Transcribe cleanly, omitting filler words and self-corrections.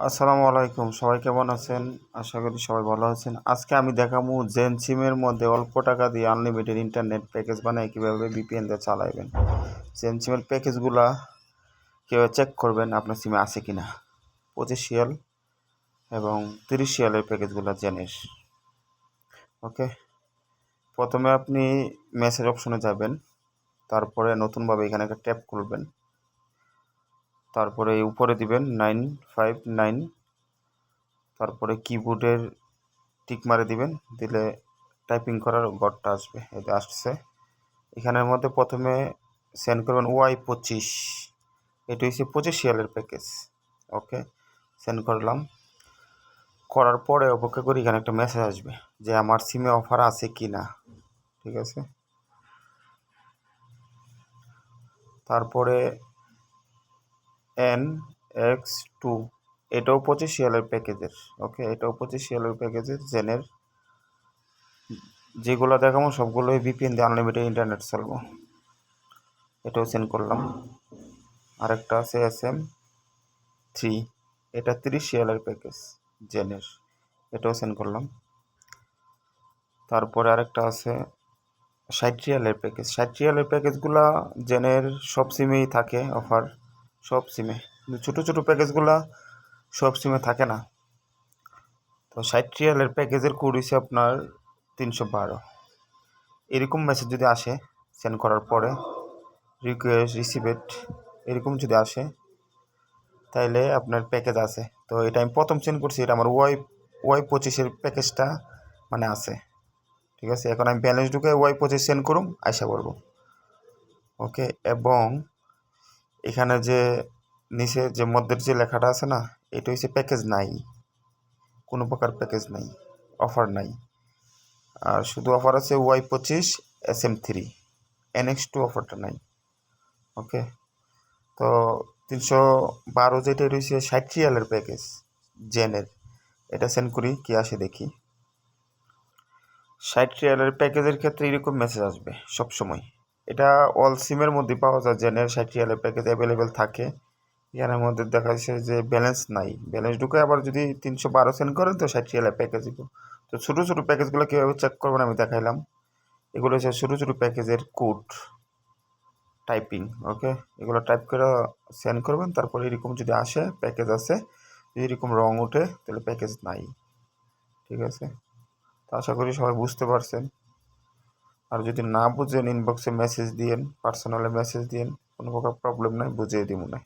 আসসালামু আলাইকুম, সবাই কেমন আছেন? আশা করি সবাই ভালো আছেন। আজকে আমি দেখাবো জেন সিমের মধ্যে অল্প টাকা দিয়ে আনলিমিটেড ইন্টারনেট প্যাকেজ বানায় কীভাবে ভিপিএন দিয়ে চালাবেন। জেন সিমের প্যাকেজগুলা কীভাবে চেক করবেন আপনার সিমে আছে কি না। 25 রিয়াল এবং 30 রিয়ালের প্যাকেজগুলো জেনের। ওকে, প্রথমে আপনি মেসেজ অপশনে যাবেন, তারপরে নতুনভাবে এখানে একটা ট্যাপ করবেন, তারপরে উপরে দিবেন 959, তারপরে কিবোর্ডের টিক মারে দিবেন, দিলে টাইপিং করার ঘরটা আসবে। এটা আসছে। এখানের মধ্যে প্রথমে সেন্ড করবেন Y25, এটা হচ্ছে 25 রিয়ালের প্যাকেজ। ওকে, সেন্ড করলাম। করার পরে অপেক্ষা করি, এখানে একটা মেসেজ আসবে যে আমার সিমে অফার আছে কি না। ঠিক আছে, তারপরে NX2, এটাও 25 রিয়ালের প্যাকেজের। ওকে, এটাও 25 রিয়ালের প্যাকেজের জেনের। যেগুলো দেখাবো সবগুলোই ভিপিএন দিয়ে আনলিমিটেড ইন্টারনেট চলবো। এটাও সেন্ড করলাম। আরেকটা আছে SM3, এটা 30 রিয়ালের প্যাকেজ জেনের, এটাও সেন্ড করলাম। তারপরে আরেকটা আছে 60 রিয়ালের প্যাকেজ। 60 রিয়ালের প্যাকেজগুলা জেনের সব সিমেই থাকে অফার, সব সিমে। কিন্তু ছোটো ছোটো প্যাকেজগুলা সব সিমে থাকে না। তো 60 রিয়ালের প্যাকেজের কোড হচ্ছে আপনার 312। এরকম মেসেজ যদি আসে সেন্ড করার পরে, রিকোয়েস্ট রিসিভেড এরকম যদি আসে, তাইলে আপনার প্যাকেজ আছে। তো এটা আমি প্রথম সেন্ড করছি, এটা আমার Y25 প্যাকেজটা মানে আছে। ঠিক আছে, এখন আমি ব্যালেন্স ঢুকে Y25 সেন্ড করুম, আশা করবো। ওকে, এবং এখানে যে নিচে যে মধ্যের যে লেখাটা আছে না, এটা হচ্ছে প্যাকেজ নাই, কোনো প্রকার প্যাকেজ নাই, অফার নাই। আর শুধু অফার আছে Y25 SM3, NX2 অফারটা নাই। ওকে, তো 312 যেটা রয়েছে 60 রিয়ালের প্যাকেজ জেনের, এটা সেন্ড করি কি আসে দেখি। 60 রিয়ালের প্যাকেজের ক্ষেত্রে এরকম মেসেজ আসবে সবসময়। এটা অল সিমের মধ্যে পাওয়া যায়, জেনের 60 রিয়ালের প্যাকেজ অ্যাভেলেবেল থাকে। এখানের মধ্যে দেখা যাচ্ছে যে ব্যালেন্স নাই, ব্যালেন্স ঢুকে আবার যদি 312 সেন্ড করেন তো 60 রিয়ালের প্যাকেজ দিব। তো ছোটো ছোটো প্যাকেজগুলো কীভাবে চেক করবেন আমি দেখাইলাম। এগুলো হচ্ছে ছোটো ছোটো প্যাকেজের কোড টাইপিং। ওকে, এগুলো টাইপ করে সেন্ড করবেন। তারপরে এরকম যদি আসে প্যাকেজ আছে, যদি এরকম রং ওঠে তাহলে প্যাকেজ নাই। ঠিক আছে, তো আশা করি সবাই বুঝতে পারছেন। আর যদি না বুঝেন ইনবক্সে মেসেজ দিয়েন, পার্সোনালে মেসেজ দিয়েন, কোনো প্রকার প্রবলেম নাই, বুঝিয়ে দিব না।